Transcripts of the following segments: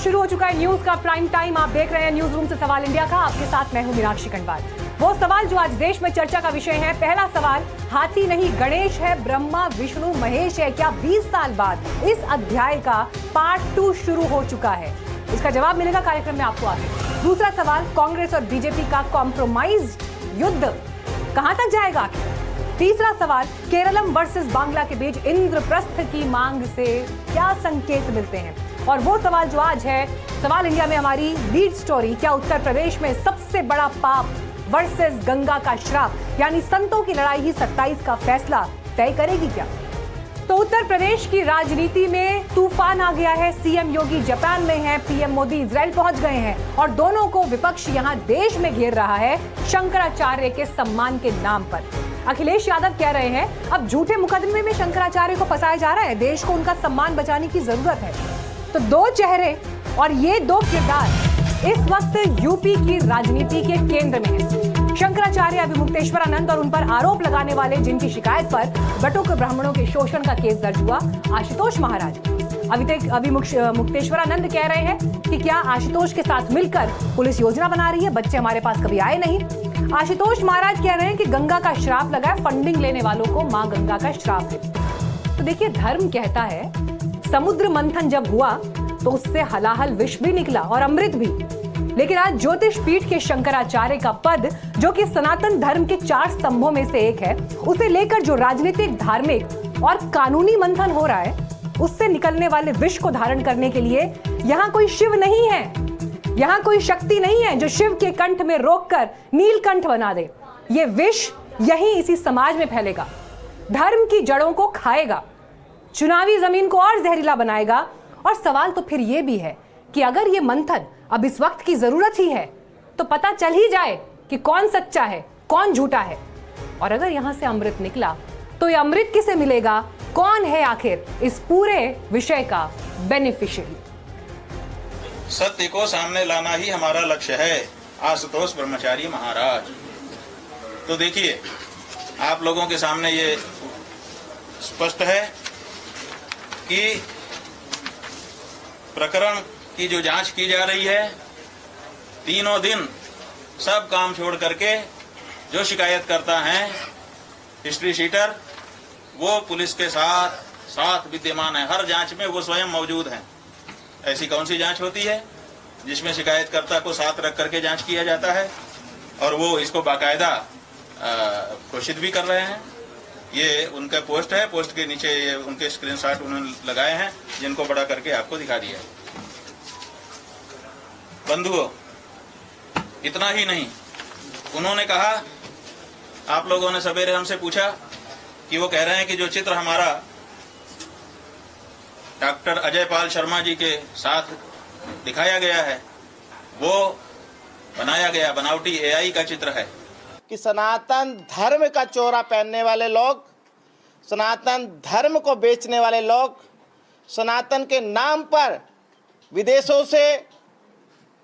शुरू हो चुका है न्यूज का प्राइम टाइम। आप देख रहे हैं न्यूज रूम से सवाल इंडिया का। आपके साथ मैं हूं मीनाक्षी खंडवाल। वो सवाल जो आज देश में चर्चा का विषय है। पहला सवाल, हाथी नहीं गणेश है, ब्रह्मा विष्णु महेश है। क्या 20 साल बाद इस अध्याय का पार्ट 2 शुरू हो चुका है? इसका जवाब मिलेगा कार्यक्रम में आपको आगे। दूसरा सवाल, कांग्रेस और बीजेपी का कॉम्प्रोमाइज्ड युद्ध कहां तक जाएगा? तीसरा सवाल, केरलम वर्सेस बांग्ला के बीच इंद्रप्रस्थ की मांग से क्या संकेत मिलते हैं? और वो सवाल जो आज है सवाल इंडिया में हमारी लीड स्टोरी, क्या उत्तर प्रदेश में सबसे बड़ा पाप वर्सेस गंगा का श्राप यानी संतों की लड़ाई ही 27 का फैसला तय करेगी क्या? तो उत्तर प्रदेश की राजनीति में तूफान आ गया है। सीएम योगी जापान में हैं, पीएम मोदी इजराइल पहुंच गए हैं और दोनों को विपक्ष यहां देश में घेर रहा है शंकराचार्य के सम्मान के नाम पर। अखिलेश यादव कह रहे हैं अब झूठे मुकदमे में शंकराचार्य को फंसाया जा रहा है, देश को उनका सम्मान बचाने की जरूरत है। तो दो चेहरे और ये दो किरदार इस वक्त यूपी की राजनीति के केंद्र में है। शंकराचार्य अभी मुक्तेश्वरानंद और उन पर आरोप लगाने वाले जिनकी शिकायत पर बटुक ब्राह्मणों के शोषण का केस दर्ज हुआ, आशुतोष महाराज। अभी मुक्तेश्वरानंद कह रहे हैं कि क्या आशुतोष के साथ मिलकर पुलिस योजना बना रही है, बच्चे हमारे पास कभी आए नहीं। आशुतोष महाराज कह रहे हैं कि गंगा का श्राप लगा है, फंडिंग लेने वालों को मां गंगा का श्राप है। तो देखिए, धर्म कहता है समुद्र मंथन जब हुआ तो उससे हलाहल विष भी निकला और अमृत भी। लेकिन आज ज्योतिष पीठ के शंकराचार्य का पद, जो कि सनातन धर्म के 4 स्तंभों में से एक है, उसे लेकर जो राजनीतिक, धार्मिक और कानूनी मंथन हो रहा है, उससे निकलने वाले विष को धारण करने के लिए यहाँ कोई शिव नहीं है, यहाँ कोई शक्ति नहीं है जो शिव के कंठ में रोककर नीलकंठ बना दे। ये विष यही इसी समाज में फैलेगा, धर्म की जड़ों को खाएगा, चुनावी जमीन को और जहरीला बनाएगा। और सवाल तो फिर यह भी है कि अगर ये मंथन अब इस वक्त की जरूरत ही है तो पता चल ही जाए कि कौन सच्चा है, कौन झूठा है। और अगर यहां से अमृत निकला तो ये अमृत किसे मिलेगा? कौन है आखिर इस पूरे विषय का बेनिफिशियरी? सत्य को सामने लाना ही हमारा लक्ष्य है, आशुतोष ब्रह्मचारी महाराज। तो देखिए, आप लोगों के सामने ये स्पष्ट है कि प्रकरण की जो जांच की जा रही है, तीनों दिन सब काम छोड़ करके जो शिकायत करता है हिस्ट्री शीटर, वो पुलिस के साथ विद्यमान है। हर जांच में वो स्वयं मौजूद हैं। ऐसी कौन सी जांच होती है जिसमें शिकायतकर्ता को साथ रख करके जांच किया जाता है और वो इसको बाकायदा घोषित भी कर रहे हैं। ये उनका पोस्ट है, पोस्ट के नीचे ये उनके स्क्रीनशॉट उन्होंने लगाए हैं, जिनको बड़ा करके आपको दिखा दिया। बंधुओं, इतना ही नहीं, उन्होंने कहा, आप लोगों ने सवेरे हमसे पूछा कि वो कह रहे हैं कि जो चित्र हमारा डॉक्टर अजय पाल शर्मा जी के साथ दिखाया गया है वो बनाया गया बनावटी एआई का चित्र है। कि सनातन धर्म का चोरा पहनने वाले लोग, सनातन धर्म को बेचने वाले लोग, सनातन के नाम पर विदेशों से,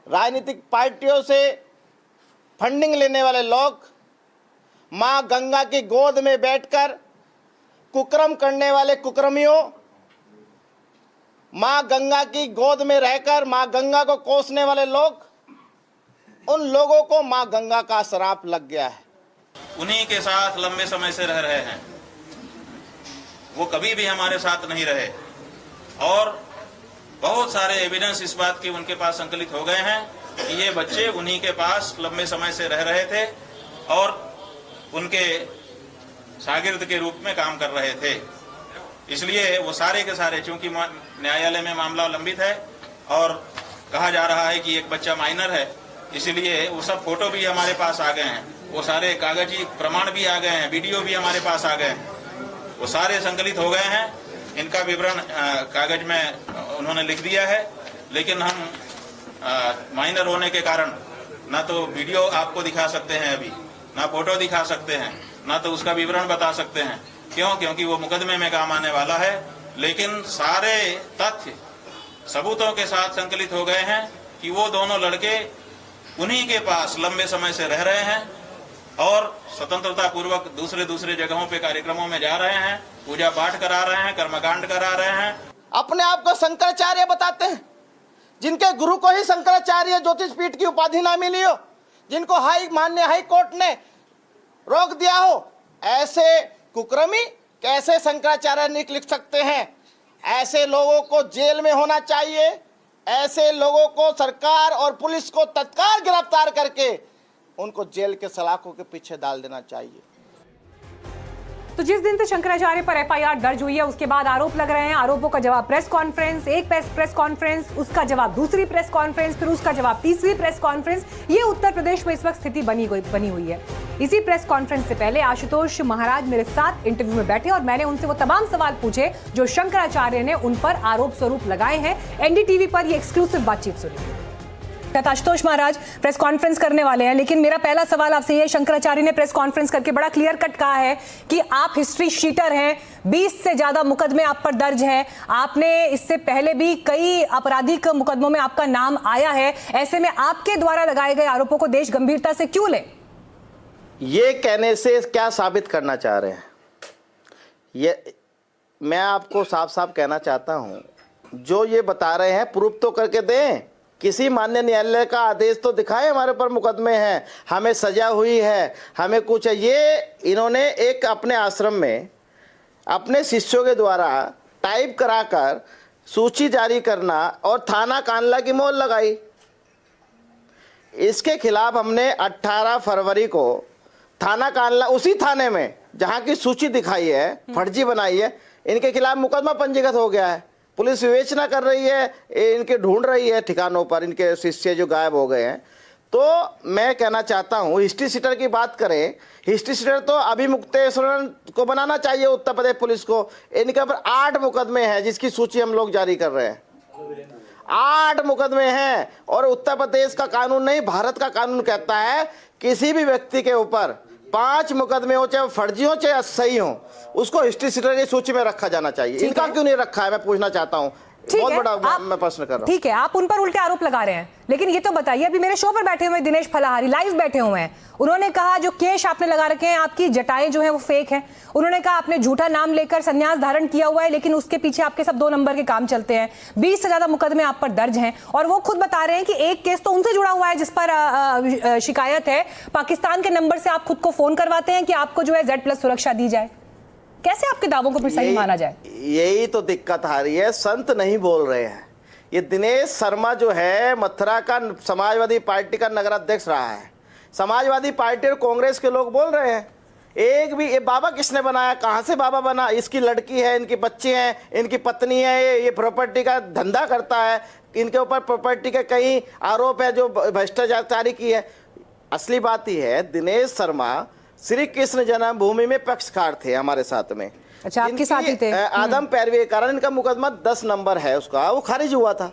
राजनीतिक पार्टियों से फंडिंग लेने वाले लोग, मां गंगा की गोद में बैठकर कुकर्म करने वाले कुकर्मियों, मां गंगा की गोद में रहकर मां गंगा को कोसने वाले लोग, उन लोगों को मां गंगा का श्राप लग गया है। उन्हीं के साथ लंबे समय से रह रहे हैं, वो कभी भी हमारे साथ नहीं रहे और बहुत सारे एविडेंस इस बात के उनके पास संकलित हो गए हैं कि ये बच्चे उन्हीं के पास लंबे समय से रह रहे थे और उनके शागिर्द के रूप में काम कर रहे थे। इसलिए वो सारे के सारे, चूंकि न्यायालय में मामला लंबित है और कहा जा रहा है कि एक बच्चा माइनर है, इसलिए वो सब फोटो भी हमारे पास आ गए हैं, वो सारे कागजी प्रमाण भी आ गए हैं, वीडियो भी हमारे पास आ गए हैं, वो सारे संकलित हो गए हैं। इनका विवरण कागज में उन्होंने लिख दिया है, लेकिन हम माइनर होने के कारण ना तो वीडियो आपको दिखा सकते हैं अभी, ना फोटो दिखा सकते हैं, ना तो उसका विवरण बता सकते हैं। क्यों? क्योंकि वो मुकदमे में काम आने वाला है। लेकिन सारे तथ्य सबूतों के साथ संकलित हो गए हैं कि वो दोनों लड़के उन्हीं के पास लंबे समय से रह रहे हैं और स्वतंत्रता पूर्वक दूसरे जगहों पे कार्यक्रमों में जा रहे हैं, पूजा पाठ करा रहे हैं, कर्मकांड करा रहे हैं। अपने आप को शंकराचार्य बताते हैं, जिनके गुरु को ही शंकराचार्य ज्योतिष पीठ की उपाधि ना मिली हो, जिनको माननीय हाई कोर्ट ने रोक दिया हो, ऐसे कुकर्मी कैसे शंकराचार्य लिख सकते हैं? ऐसे लोगों को जेल में होना चाहिए। ऐसे लोगों को सरकार और पुलिस को तत्काल गिरफ्तार करके उनको जेल के सलाखों के पीछे डाल देना चाहिए। तो जिस दिन से शंकराचार्य पर एफआईआर दर्ज हुई है, उसके बाद आरोप लग रहे हैं। आरोपों का जवाब प्रेस कॉन्फ्रेंस, एक प्रेस कॉन्फ्रेंस, उसका जवाब दूसरी प्रेस कॉन्फ्रेंस, फिर उसका जवाब तीसरी प्रेस कॉन्फ्रेंस। ये उत्तर प्रदेश में इस वक्त स्थिति बनी हुई है। इसी प्रेस कॉन्फ्रेंस से पहले आशुतोष महाराज मेरे साथ इंटरव्यू में बैठे और मैंने उनसे वो तमाम सवाल पूछे जो शंकराचार्य ने उन पर आरोप स्वरूप लगाए हैं। एनडीटीवी पर ये एक्सक्लूसिव बातचीत सुनिए। आशुतोष महाराज प्रेस कॉन्फ्रेंस करने वाले हैं, लेकिन मेरा पहला सवाल आपसे ये, शंकराचार्य ने प्रेस कॉन्फ्रेंस करके बड़ा क्लियर कट कहा है कि आप हिस्ट्री शीटर हैं, 20 से ज्यादा मुकदमे आप पर दर्ज हैं, आपने इससे पहले भी कई आपराधिक मुकदमों में आपका नाम आया है। ऐसे में आपके द्वारा लगाए गए आरोपों को देश गंभीरता से क्यों ले? ये कहने से क्या साबित करना चाह रहे हैं? ये मैं आपको साफ साफ कहना चाहता हूं, जो ये बता रहे हैं प्रूफ तो करके दें। किसी माननीय न्यायालय का आदेश तो दिखाए हमारे पर मुकदमे हैं, हमें सजा हुई है, हमें कुछ है। ये इन्होंने एक अपने आश्रम में अपने शिष्यों के द्वारा टाइप कराकर सूची जारी करना और थाना कांडला की मोहर लगाई। इसके खिलाफ हमने 18 फरवरी को थाना कांडला, उसी थाने में जहां की सूची दिखाई है, फर्जी बनाई है, इनके खिलाफ मुकदमा पंजीकृत हो गया है। पुलिस विवेचना कर रही है, इनके ढूंढ रही है ठिकानों पर इनके शिष्य जो गायब हो गए हैं। तो मैं कहना चाहता हूं, हिस्ट्री सीटर की बात करें, हिस्ट्री सीटर तो अभिमुक्तेश्वर को बनाना चाहिए उत्तर प्रदेश पुलिस को। इनके ऊपर 8 मुकदमे हैं जिसकी सूची हम लोग जारी कर रहे हैं। 8 मुकदमे हैं और उत्तर प्रदेश का कानून नहीं, भारत का कानून कहता है किसी भी व्यक्ति के ऊपर 5 मुकदमे हो, चाहे फर्जी हो चाहे सही हो, उसको हिस्ट्री सीटर की सूची में रखा जाना चाहिए। इनका क्यों नहीं रखा है, मैं पूछना चाहता हूं। बहुत बड़ा मैं प्रश्न कर रहा हूं। ठीक है, आप उन पर उल्टे आरोप लगा रहे हैं, लेकिन ये तो बताइए, अभी मेरे शो पर बैठे हुए दिनेश फलाहारी लाइव बैठे हुए हैं, उन्होंने कहा जो केश आपने लगा रखे हैं, आपकी जटाएं जो हैं वो फेक हैं। उन्होंने कहा आपने झूठा नाम लेकर संन्यास धारण किया हुआ है, लेकिन उसके पीछे आपके सब 2 नंबर के काम चलते हैं। 20 से ज्यादा मुकदमे आप पर दर्ज हैं और वो खुद बता रहे हैं कि एक केस तो उनसे जुड़ा हुआ है जिस पर शिकायत है, पाकिस्तान के नंबर से आप खुद को फोन करवाते हैं कि आपको जो है Z+ सुरक्षा दी जाए। कैसे आपके दावों को फिर सही माना जाए? यही तो दिक्कत आ रही है, संत नहीं बोल रहे हैं। ये दिनेश शर्मा जो है मथुरा का समाजवादी पार्टी का नगराध्यक्ष रहा है। समाजवादी पार्टी और कांग्रेस के लोग बोल रहे हैं, एक भी ये बाबा किसने बनाया, कहाँ से बाबा बना? इसकी लड़की है, इनके बच्चे हैं, इनकी पत्नी है, ये प्रॉपर्टी का धंधा करता है, इनके ऊपर प्रॉपर्टी के कई आरोप है जो भ्रष्टाचारी की है। असली बात ही है, दिनेश शर्मा श्री कृष्ण जन्मभूमि में पक्षकार थे हमारे साथ में। अच्छा, आपके साथ ही थे? आदम पैरवी के कारण इनका मुकदमा 10 नंबर है, उसका वो खारिज हुआ था,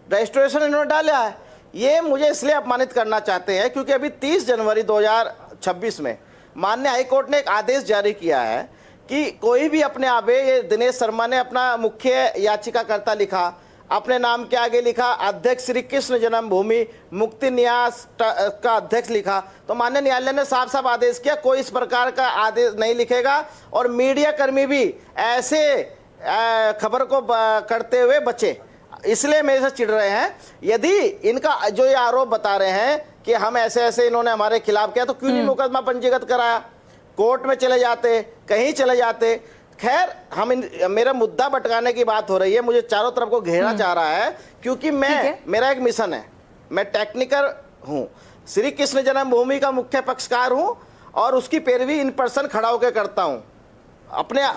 रजिस्ट्रेशन इन्होंने डाला है। ये मुझे इसलिए अपमानित करना चाहते हैं क्योंकि अभी 30 जनवरी 2026 में माननीय हाईकोर्ट ने एक आदेश जारी किया है कि कोई भी अपने आगे, ये दिनेश शर्मा ने अपना मुख्य याचिकाकर्ता लिखा, अपने नाम के आगे लिखा अध्यक्ष श्री कृष्ण जन्मभूमि मुक्ति न्यास का अध्यक्ष लिखा, तो माननीय न्यायालय ने साफ साफ आदेश किया कोई इस प्रकार का आदेश नहीं लिखेगा और मीडिया कर्मी भी ऐसे खबर को करते हुए बचे। इसलिए मेरे से चिढ़ रहे हैं। यदि इनका जो ये आरोप बता रहे हैं कि हम ऐसे ऐसे इन्होंने हमारे खिलाफ किया, तो क्यों नहीं मुकदमा पंजीकृत कराया, कोर्ट में चले जाते, कहीं चले जाते। खैर, मेरा मुद्दा भटकाने की बात हो रही है, मुझे चारों तरफ को घेरना चाह रहा है क्योंकि मेरा एक मिशन है, मैं टेक्निकल हूँ, श्री कृष्ण जन्मभूमि का मुख्य पक्षकार हूँ और उसकी पैरवी इन पर्सन खड़ा होकर करता हूँ अपने।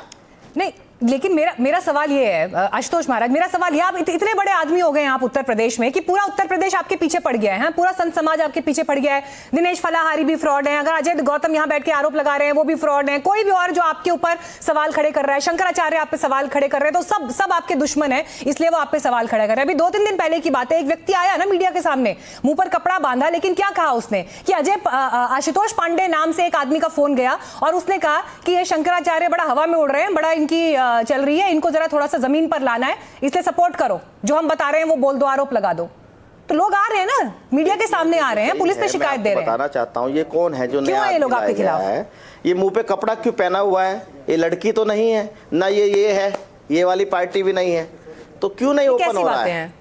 नहीं, लेकिन मेरा सवाल ये है आशुतोष महाराज, मेरा सवाल ये, आप इतने बड़े आदमी हो गए हैं आप उत्तर प्रदेश में कि पूरा उत्तर प्रदेश आपके पीछे पड़ गया है, पूरा संत समाज आपके पीछे पड़ गया है। दिनेश फलाहारी भी फ्रॉड है, अगर अजय गौतम यहाँ बैठ के आरोप लगा रहे हैं वो भी फ्रॉड है, कोई भी और जो आपके ऊपर सवाल खड़े कर रहा है, शंकराचार्य आप पे सवाल खड़े कर रहे हैं, तो सब आपके दुश्मन है, इसलिए वो आप पे सवाल खड़े कर रहे हैं। अभी 2-3 दिन पहले की बात है, एक व्यक्ति आया ना मीडिया के सामने, मुंह पर कपड़ा बांधा, लेकिन क्या कहा उसने कि आशुतोष पांडे नाम से एक आदमी का फोन गया और उसने कहा कि ये शंकराचार्य बड़ा हवा में उड़ रहे हैं, बड़ा इनकी चल रही है, इनको जरा थोड़ा सा जमीन पर लाना है, इसलिए सपोर्ट करो, जो हम बता रहे हैं वो बोल दो, आरोप लगा दो। तो लोग आ रहे हैं ना, मीडिया के सामने आ रहे हैं, पुलिस पे शिकायत दे रहे हैं। बताना चाहता हूं ये कौन है जो क्यों है ये लोग आपके खिलाफ है? ये मुंह पे कपड़ा क्यों पहना हुआ है? ये लड़की तो नहीं है ना, ये है, ये वाली पार्टी भी नहीं है, तो क्यों नहीं ओपन हो रहा है?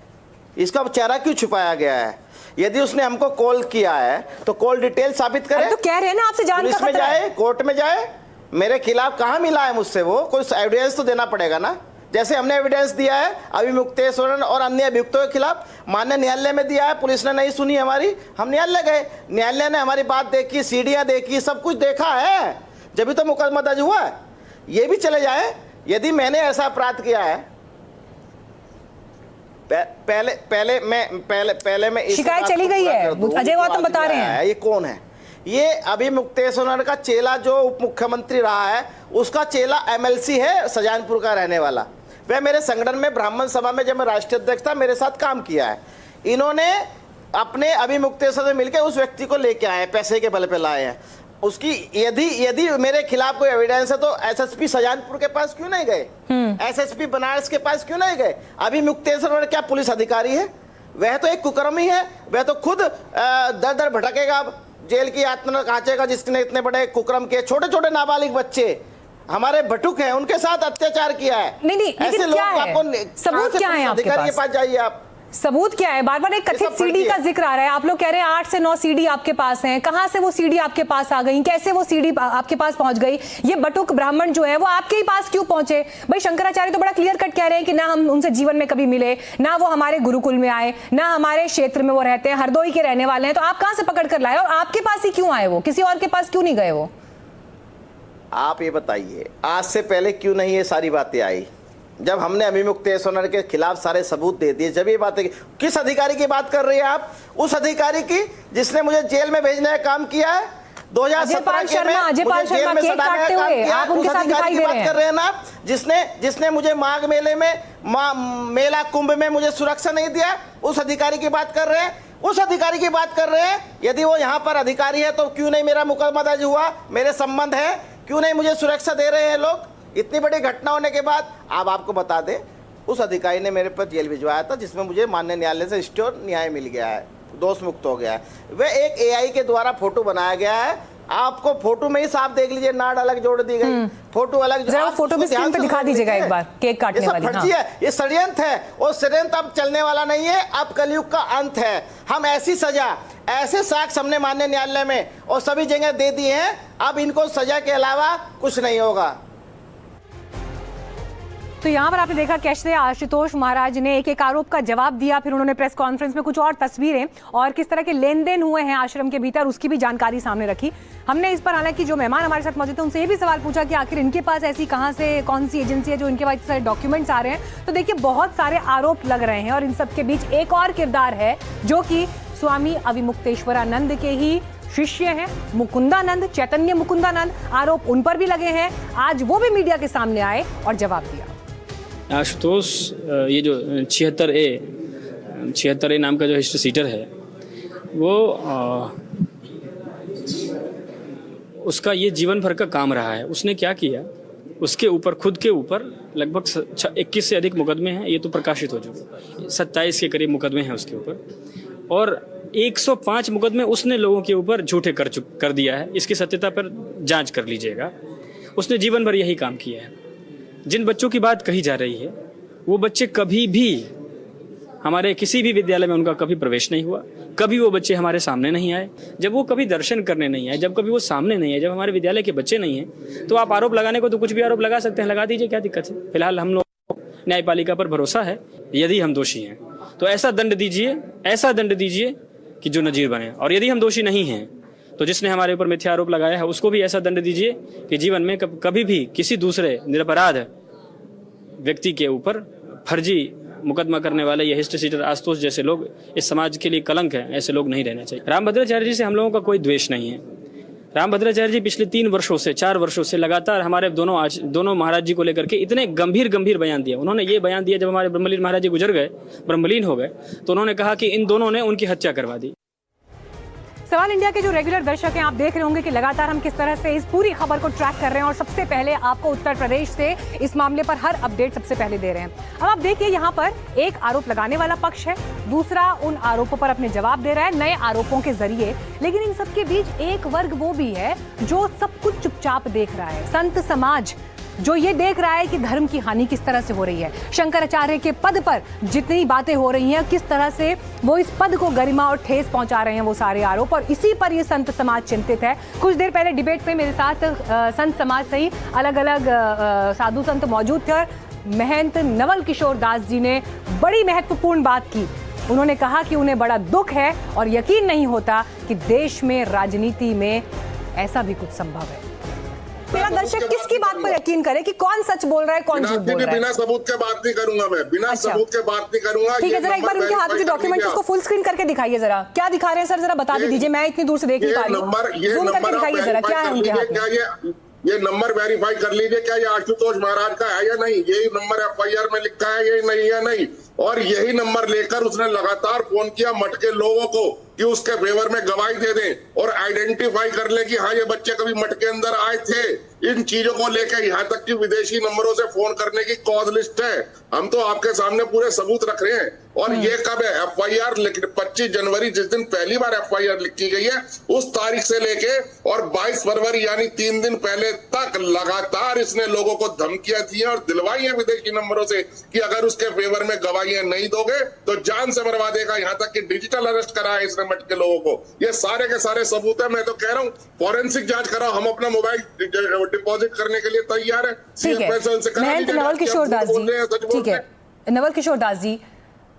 इसका चेहरा क्यों छुपाया गया है? यदि उसने हमको कॉल किया है तो कॉल डिटेल साबित करे। तो कह रहे हैं ना आपसे जान का पुलिस में खतरा है। जाए, कोर्ट में जाए, मेरे खिलाफ कहाँ मिला है मुझसे, वो कोई एविडेंस तो देना पड़ेगा ना। जैसे हमने एविडेंस दिया है अभिमुक्तेश्वर और अन्य अभियुक्तों के खिलाफ, माननीय न्यायालय में दिया है, पुलिस ने नहीं सुनी हमारी, हम न्यायालय गए, न्यायालय ने हमारी बात देखी, सीढ़ियाँ देखी, सब कुछ देखा है, जब तो मुकदमा दर्ज हुआ है। ये भी चले जाए, यदि मैंने ऐसा अपराध किया है, पहले मैं शिकायत चली गई है, अजय गौतम बता रहे हैं। ये कौन है? ये अभिमुक्तेश्वर का चेला जो उप मुख्यमंत्री रहा है, उसका चेला एमएलसी है, सजानपुर का रहने वाला। वह मेरे संगठन में ब्राह्मण सभा में जब मैं राष्ट्रीय अध्यक्ष था, मेरे साथ काम किया है। इन्होंने अपने अभिमुक्तेश्वर से मिलकर उस व्यक्ति को लेके आए, पैसे के बल पे लाए हैं। उसकी यदि मेरे खिलाफ कोई एविडेंस है तो एसएसपी सजानपुर के पास क्यों नहीं गए? एसएसपी बनारस के पास क्यों नहीं गए? अभिमुक्तेश्वर क्या पुलिस अधिकारी है? वह तो एक कुकर्मी है, वह तो खुद दर दर भटकेगा, जेल की यातना कांचेगा, जिसने इतने बड़े कुकर्म के छोटे छोटे नाबालिग बच्चे हमारे भटुक हैं, उनके साथ अत्याचार किया है। नहीं, ऐसे लोग आपको सबूत क्या है? अधिकारी के पास जाइए आप, सबूत क्या है? बार बार एक कथित सीडी का जिक्र आ रहा है, आप लोग कह रहे हैं 8 से 9 सीडी आपके पास हैं। कहां से वो सीडी आपके पास आ गई? कैसे वो सीडी आपके पास पहुंच गई? ये बटुक ब्राह्मण जो है वो आपके ही पास क्यों पहुंचे? भाई शंकराचार्य तो बड़ा क्लियर कट कह रहे हैं कि ना हम उनसे जीवन में कभी मिले, ना वो हमारे गुरुकुल में आए, ना हमारे क्षेत्र में वो रहते हैं, हरदोई के रहने वाले हैं। तो आप कहां से पकड़ कर लाए और आपके पास ही क्यों आए? वो किसी और के पास क्यों नहीं गए? वो आप ये बताइए, आज से पहले क्यों नहीं ये सारी बातें आई? जब हमने अभिमुक्तेश्वर के खिलाफ सारे सबूत दे दिए, जब ये बातें, किस अधिकारी की बात कर रही है आप? उस अधिकारी की जिसने मुझे जेल में भेजने का काम किया है 2017 के में, मुझे जेल में सड़ाने का काम किया, उस अधिकारी की बात कर रहे हैं ना, जिसने मुझे माघ मेले में, मेला कुंभ में मुझे सुरक्षा नहीं दिया, उस अधिकारी की बात कर रहे हैं, उस अधिकारी की बात कर रहे हैं। यदि वो यहाँ पर अधिकारी है तो क्यों नहीं मेरा मुकदमा दर्ज हुआ? मेरे संबंध है, क्यों नहीं मुझे सुरक्षा दे रहे हैं लोग? इतनी बड़ी घटना होने के बाद अब आपको बता दें, उस अधिकारी ने मेरे पर जेल भिजवाया था, जिसमें मुझे माननीय न्यायालय से स्टे और न्याय मिल गया है, दोष मुक्त हो गया है। वह एक एआई के द्वारा फोटो बनाया गया है, आपको फोटो में ही साफ देख लीजिए, नाड़ अलग जोड़ दी गई, फोटो अलग। फोटो भी स्क्रीन पे दिखा दीजिएगा एक बार, केक काटने वाली। फर्जी है, ये षड्यंत्र है, और षड्यंत्र अब चलने वाला नहीं है, अब कलयुग का अंत है। हम ऐसी सजा, ऐसे साक्ष्य हमने माननीय न्यायालय में और सभी जगह दे दिए हैं, अब इनको सजा के अलावा कुछ नहीं होगा। तो यहाँ पर आपने देखा कैसे आशुतोष महाराज ने एक एक आरोप का जवाब दिया, फिर उन्होंने प्रेस कॉन्फ्रेंस में कुछ और तस्वीरें और किस तरह के लेन देन हुए हैं आश्रम के भीतर, उसकी भी जानकारी सामने रखी। हमने इस पर हालांकि जो मेहमान हमारे साथ मौजूद थे उनसे ये भी सवाल पूछा कि आखिर इनके पास ऐसी कहाँ से, कौन सी एजेंसी है जो इनके पास सारे डॉक्यूमेंट्स आ रहे हैं। तो देखिए बहुत सारे आरोप लग रहे हैं और इन सब के बीच एक और किरदार है जो कि स्वामी अभिमुक्तेश्वरानंद के ही शिष्य हैं, मुकुंदानंद, चैतन्य मुकुंदानंद। आरोप उन पर भी लगे हैं, आज वो भी मीडिया के सामने आए और जवाब दिया। आशुतोष, ये जो 76A नाम का जो हिस्ट्री सीटर है, वो उसका ये जीवन भर का काम रहा है। उसने क्या किया, उसके ऊपर, खुद के ऊपर लगभग 21 से अधिक मुकदमे हैं, ये तो प्रकाशित हो चुके, 27 के करीब मुकदमे हैं उसके ऊपर, और 105 मुकदमे उसने लोगों के ऊपर झूठे कर दिया है। इसकी सत्यता पर जांच कर लीजिएगा। उसने जीवन भर यही काम किया है। जिन बच्चों की बात कही जा रही है, वो बच्चे कभी भी हमारे किसी भी विद्यालय में उनका कभी प्रवेश नहीं हुआ, कभी वो बच्चे हमारे सामने नहीं आए। जब वो कभी दर्शन करने नहीं आए, जब कभी वो सामने नहीं आए, जब हमारे विद्यालय के बच्चे नहीं हैं, तो आप आरोप लगाने को तो कुछ भी आरोप लगा सकते हैं, लगा दीजिए, क्या दिक्कत है। फिलहाल हम लोग को न्यायपालिका पर भरोसा है, यदि हम दोषी हैं तो ऐसा दंड दीजिए कि जो नजीर बने, और यदि हम दोषी नहीं हैं तो जिसने हमारे ऊपर मिथ्या आरोप लगाया है उसको भी ऐसा दंड दीजिए कि जीवन में कभी भी किसी दूसरे निरपराध व्यक्ति के ऊपर फर्जी मुकदमा करने वाले ये हिस्ट्री सीटर आशुतोष जैसे लोग इस समाज के लिए कलंक है। ऐसे लोग नहीं रहने चाहिए। रामभद्राचार्य जी से हम लोगों का कोई द्वेष नहीं है। रामभद्राचार्य जी पिछले 4 वर्षों से लगातार हमारे दोनों महाराज जी को लेकर के इतने गंभीर बयान दिया। उन्होंने ये बयान दिया, जब हमारे ब्रह्मलीन महाराज जी गुजर गए, ब्रह्मलीन हो गए, तो उन्होंने कहा कि इन दोनों ने उनकी हत्या करवा दी। सवाल इंडिया के जो रेगुलर दर्शक हैं, आप देख रहे होंगे कि लगातार हम किस तरह से इस पूरी खबर को ट्रैक कर रहे हैं और सबसे पहले आपको उत्तर प्रदेश से इस मामले पर हर अपडेट सबसे पहले दे रहे हैं। अब आप देखिए, यहाँ पर एक आरोप लगाने वाला पक्ष है, दूसरा उन आरोपों पर अपने जवाब दे रहा है नए आरोपों के जरिए। लेकिन इन सबके बीच एक वर्ग वो भी है जो सब कुछ चुपचाप देख रहा है। संत समाज, जो ये देख रहा है कि धर्म की हानि किस तरह से हो रही है, शंकराचार्य के पद पर जितनी बातें हो रही हैं, किस तरह से वो इस पद को गरिमा और ठेस पहुंचा रहे हैं, वो सारे आरोप, और इसी पर ये संत समाज चिंतित है। कुछ देर पहले डिबेट में मेरे साथ संत समाज से ही अलग अलग साधु संत मौजूद थे और महंत नवल किशोर दास जी ने बड़ी महत्वपूर्ण बात की। उन्होंने कहा कि उन्हें बड़ा दुख है और यकीन नहीं होता कि देश में राजनीति में ऐसा भी कुछ संभव है। मेरा दर्शक किसकी बात पर यकीन करे कि कौन सच बोल रहा है, कौन झूठ बोल रहा है? बिना सबूत के बात नहीं करूंगा मैं, बिना सबूत के बात नहीं करूंगा। ठीक है, जरा एक बार उनके हाथ में डॉक्यूमेंट उसको फुल स्क्रीन करके दिखाइए जरा, क्या दिखा रहे हैं सर, जरा बता दीजिए, मैं इतनी दूर से देख नहीं पा रही हूं। जूम करके दिखाइए जरा, क्या है उनके हाथ में? ये नंबर वेरीफाई कर लीजिए, क्या ये आशुतोष महाराज का है या नहीं, यही नंबर एफआईआर में लिखा है ये नहीं या नहीं। और यही नंबर लेकर उसने लगातार फोन किया मटके लोगों को कि उसके फेवर में गवाही दे दें और आइडेंटिफाई कर ले कि हाँ ये बच्चे कभी मटके अंदर आए थे। इन चीजों को लेकर यहाँ तक कि विदेशी नंबरों से फोन करने की कॉज लिस्ट है। हम तो आपके सामने पूरे सबूत रख रहे हैं। और ये कब है? एफआईआर 25 जनवरी जिस दिन पहली बार एफआईआर लिखी गई है उस तारीख से लेके और 22 फरवरी यानी 3 दिन पहले तक लगातार इसने लोगों को धमकियां दी और दिलवाई है विदेशी नंबरों से कि अगर उसके फेवर में गवाहियां नहीं दोगे तो जान से मरवा देगा। यहाँ तक कि डिजिटल अरेस्ट करा है इसने मटके लोगों को। ये सारे के सारे सबूत है। मैं तो कह रहा हूँ फॉरेंसिक जांच कराओ, हम अपना मोबाइल डिपॉजिट करने के लिए तैयार है। महंत नवल किशोर दास जी, ठीक है नवल किशोर दास जी,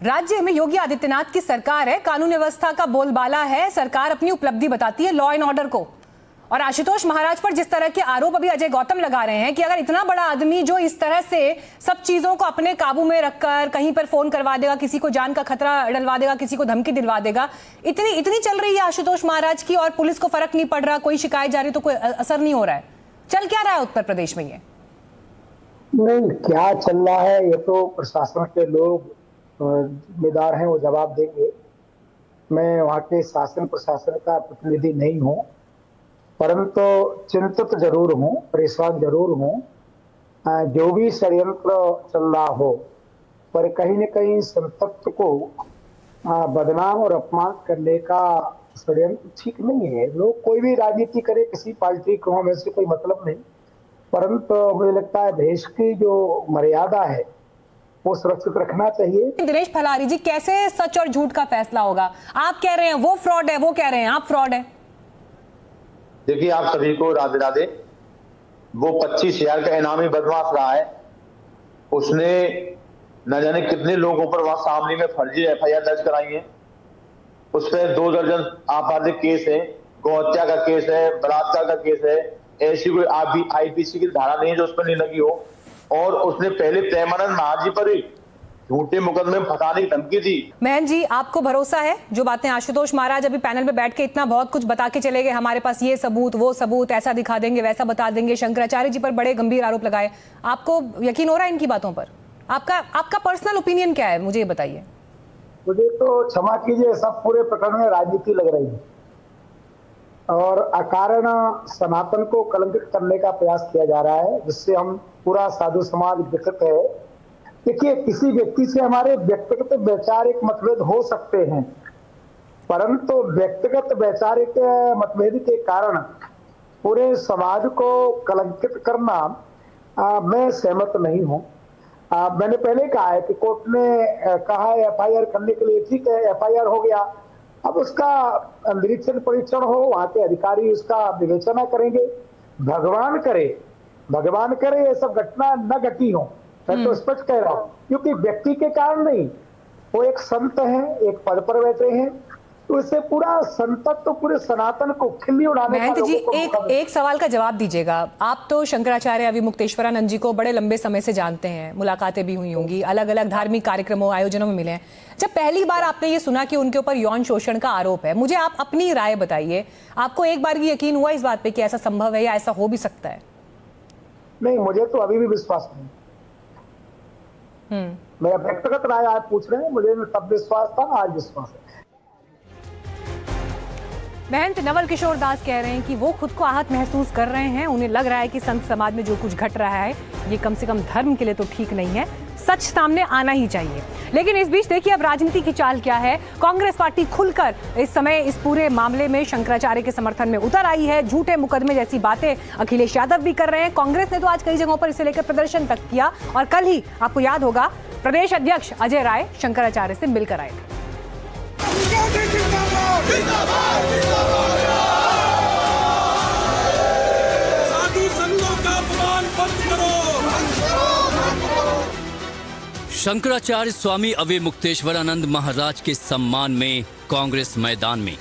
राज्य में योगी आदित्यनाथ की सरकार है, कानून व्यवस्था का बोलबाला है, सरकार अपनी उपलब्धि बताती है लॉ एंड ऑर्डर को, और आशुतोष महाराज पर जिस तरह के आरोप अभी अजय गौतम लगा रहे हैं कि अगर इतना बड़ा आदमी जो इस तरह से सब चीजों को अपने काबू में रखकर कहीं पर फोन करवा देगा, किसी को जान का खतरा डलवा देगा, किसी को धमकी दिलवा देगा, इतनी चल रही है आशुतोष महाराज की और पुलिस को फर्क नहीं पड़ रहा, कोई शिकायत जारी तो कोई असर नहीं हो रहा है। चल क्या रहा है उत्तर प्रदेश में? ये नहीं, क्या चल रहा है ये तो प्रशासन के लोग जिम्मेदार हैं, वो जवाब देंगे। मैं वहाँ के शासन प्रशासन का प्रतिनिधि नहीं हूँ, परंतु चिंतित जरूर हूँ, परेशान जरूर हूँ। जो भी षड्यंत्र चल रहा हो, पर कहीं न कहीं संतप्त को बदनाम और अपमान करने का षड्यंत्र ठीक नहीं है। लोग कोई भी राजनीति करे, किसी पार्टी को हमें से कोई मतलब नहीं, परंतु मुझे लगता है देश की जो मर्यादा है वो सुरक्षित रखना चाहिए। दिनेश फलारी जी, कैसे सच और झूठ का फैसला होगा? आप कह रहे हैं वो फ्रॉड है, वो कह रहे हैं आप फ्रॉड है। देखिए, आप सभी को राधे राधे। वो 25,000 का इनामी बदमाश रहा है, उसने न जाने कितने लोगों पर वहां सामने में फर्जी एफआईआर दर्ज कराई है। उस पर 2 दर्जन आपराधिक केस है, गौहत्या का केस है, बलात्कार का केस है। ऐसी कोई आईपीसी की धारा नहीं है जो उस पर नहीं लगी हो। और उसने पहले प्रेमानंद महाजी पर ही झूठे मुकदमे में फंसाने की धमकी दी। महंत जी, आपको भरोसा है जो बातें आशुतोष महाराज अभी पैनल में बैठ के इतना बहुत कुछ बता के चले गए, हमारे पास ये सबूत वो सबूत, ऐसा दिखा देंगे वैसा बता देंगे, शंकराचार्य जी पर बड़े गंभीर आरोप लगाए, आपको यकीन हो रहा है इनकी बातों पर? आपका पर्सनल ओपिनियन क्या है, मुझे ये बताइए। मुझे तो क्षमा कीजिए, सब पूरे प्रकरण में राजनीति लग रही है और अकारण सनातन को कलंकित करने का प्रयास किया जा रहा है, जिससे हम पूरा साधु समाज विकृत है। देखिए, किसी व्यक्ति से हमारे व्यक्तिगत वैचारिक मतभेद हो सकते हैं, परंतु व्यक्तिगत वैचारिक मतभेद के कारण पूरे समाज को कलंकित करना मैं सहमत नहीं हूं। मैंने पहले कहा है कि कोर्ट ने कहा है एफआईआर करने के लिए, ठीक है, एफआईआर हो गया, अब उसका निरीक्षण परीक्षण हो, वहां के अधिकारी उसका विवेचना करेंगे। भगवान करे ये सब घटना न घटी हो, मैं तो स्पष्ट कह रहा हूं, क्योंकि व्यक्ति के कारण नहीं, वो एक संत है, एक पद पर बैठे हैं, तो इससे पूरा संतत तो पूरे सनातन को खिल्ली उड़ाने का। महंत जी, एक सवाल का जवाब दीजिएगा। आप तो शंकराचार्य अविमुक्तेश्वरानंद जी को बड़े लंबे समय से जानते हैं, मुलाकातें भी हुई होंगी, अलग अलग धार्मिक कार्यक्रमों आयोजनों में मिले हैं। जब पहली बार आपने ये सुना कि उनके ऊपर यौन शोषण का आरोप है, मुझे आप अपनी राय बताइए, आपको एक बार भी यकीन हुआ इस बात पे कि ऐसा संभव है या ऐसा हो भी सकता है? नहीं, मुझे तो अभी भी विश्वास नहीं। मेरा व्यक्तिगत राय आप पूछ रहे हैं, मुझे तब विश्वास था, आज विश्वास है। महंत नवल किशोर दास कह रहे हैं कि वो खुद को आहत महसूस कर रहे हैं, उन्हें लग रहा है कि संत समाज में जो कुछ घट रहा है ये कम से कम धर्म के लिए तो ठीक नहीं है, सच सामने आना ही चाहिए। लेकिन इस बीच देखिए अब राजनीति की चाल क्या है। कांग्रेस पार्टी खुलकर इस समय इस पूरे मामले में शंकराचार्य के समर्थन में उतर आई है। झूठे मुकदमे जैसी बातें अखिलेश यादव भी कर रहे हैं। कांग्रेस ने तो आज कई जगहों पर इसे लेकर प्रदर्शन तक किया और कल ही आपको याद होगा प्रदेश अध्यक्ष अजय राय शंकराचार्य से मिलकर आए थे। साधु संतों का अपमान बंद करो। शंकराचार्य स्वामी अवधूतेश्वरानंद महाराज के सम्मान में कांग्रेस मैदान में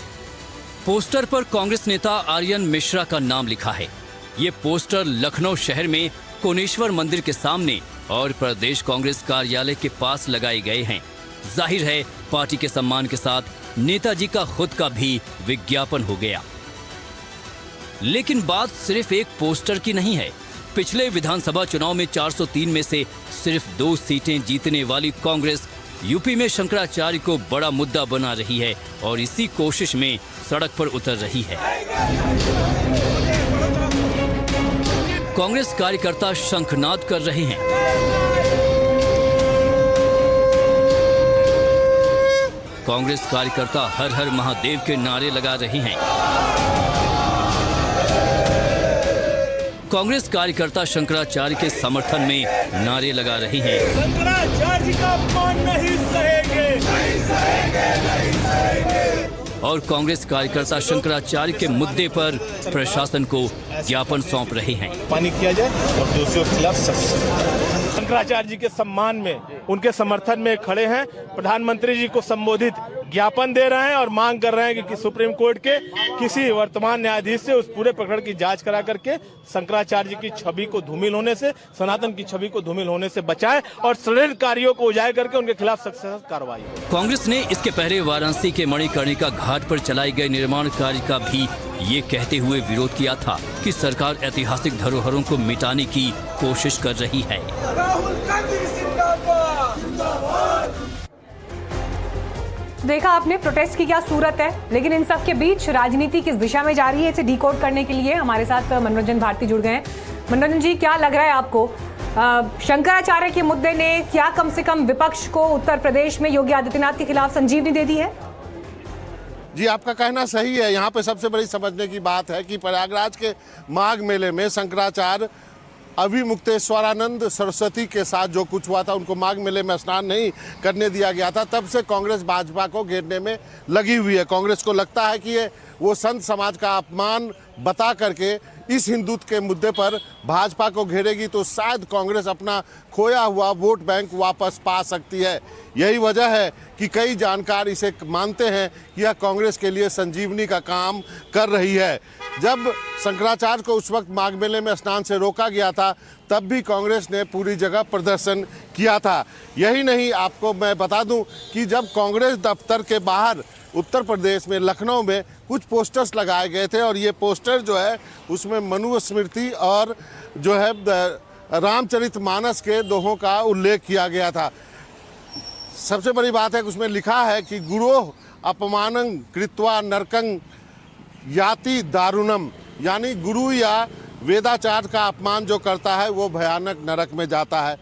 पोस्टर पर कांग्रेस नेता आर्यन मिश्रा का नाम लिखा है। ये पोस्टर लखनऊ शहर में कोनेश्वर मंदिर के सामने और प्रदेश कांग्रेस कार्यालय के पास लगाए गए हैं। जाहिर है पार्टी के सम्मान के साथ नेताजी का खुद का भी विज्ञापन हो गया। लेकिन बात सिर्फ एक पोस्टर की नहीं है। पिछले विधानसभा चुनाव में 403 में से सिर्फ 2 सीटें जीतने वाली कांग्रेस यूपी में शंकराचार्य को बड़ा मुद्दा बना रही है और इसी कोशिश में सड़क पर उतर रही है। कांग्रेस कार्यकर्ता शंखनाद कर रहे हैं। कांग्रेस कार्यकर्ता हर हर महादेव के नारे लगा रहे हैं। कांग्रेस कार्यकर्ता शंकराचार्य के समर्थन में नारे लगा रहे हैं। शंकराचार्य का अपमान नहीं सहेंगे, नहीं सहेंगे, नहीं सहेंगे। और कांग्रेस कार्यकर्ता शंकराचार्य के मुद्दे पर प्रशासन को ज्ञापन सौंप रहे हैं। पानी किया जाए और दोषियों के खिलाफ सख्त। शंकराचार्य जी के सम्मान में, उनके समर्थन में खड़े हैं। प्रधानमंत्री जी को संबोधित ज्ञापन दे रहे हैं और मांग कर रहे हैं कि सुप्रीम कोर्ट के किसी वर्तमान न्यायाधीश से उस पूरे प्रकरण की जांच करा करके शंकराचार्य जी की छवि को धूमिल होने से, सनातन की छवि को धूमिल होने से बचाएं और षड्यंत्रकारियों को उजागर करके उनके खिलाफ सख्त कार्रवाई। कांग्रेस ने इसके पहले वाराणसी के मणिकर्णिका घाट पर चलाई गई निर्माण कार्य का भी ये कहते हुए विरोध किया था कि सरकार ऐतिहासिक धरोहरों को मिटाने की कोशिश कर रही है। देखा आपने प्रोटेस्ट की क्या सूरत है, लेकिन इन सब के बीच राजनीति किस दिशा में जा रही है इसे डिकोड करने के लिए हमारे साथ मनोरंजन भारती जुड़ गए हैं। मनोरंजन जी, क्या लग रहा है आपको शंकराचार्य के मुद्दे ने क्या कम से कम विपक्ष को उत्तर प्रदेश में योगी आदित्यनाथ के खिलाफ संजीवनी दे दी है? जी, आपका कहना सही है। यहाँ पे सबसे बड़ी समझने की बात है कि प्रयागराज के माघ मेले में शंकराचार्य अवधूतेश्वरानंद सरस्वती के साथ जो कुछ हुआ था, उनको माघ मेले में स्नान नहीं करने दिया गया था। तब से कांग्रेस भाजपा को घेरने में लगी हुई है। कांग्रेस को लगता है कि ये वो संत समाज का अपमान बता करके इस हिंदुत्व के मुद्दे पर भाजपा को घेरेगी तो शायद कांग्रेस अपना खोया हुआ वोट बैंक वापस पा सकती है। यही वजह है कि कई जानकार इसे मानते हैं कि यह कांग्रेस के लिए संजीवनी का काम कर रही है। जब शंकराचार्य को उस वक्त माघ मेले में स्नान से रोका गया था, तब भी कांग्रेस ने पूरी जगह प्रदर्शन किया था। यही नहीं, आपको मैं बता दूं कि जब कांग्रेस दफ्तर के बाहर उत्तर प्रदेश में लखनऊ में कुछ पोस्टर्स लगाए गए थे और ये पोस्टर जो है उसमें मनुस्मृति और जो है रामचरितमानस के दोहों का उल्लेख किया गया था। सबसे बड़ी बात है कि उसमें लिखा है कि गुरोह अपमानं कृत्वा नरकं याति दारुणम, यानी गुरु या वेदाचार्य का अपमान जो करता है वो भयानक नरक में जाता है।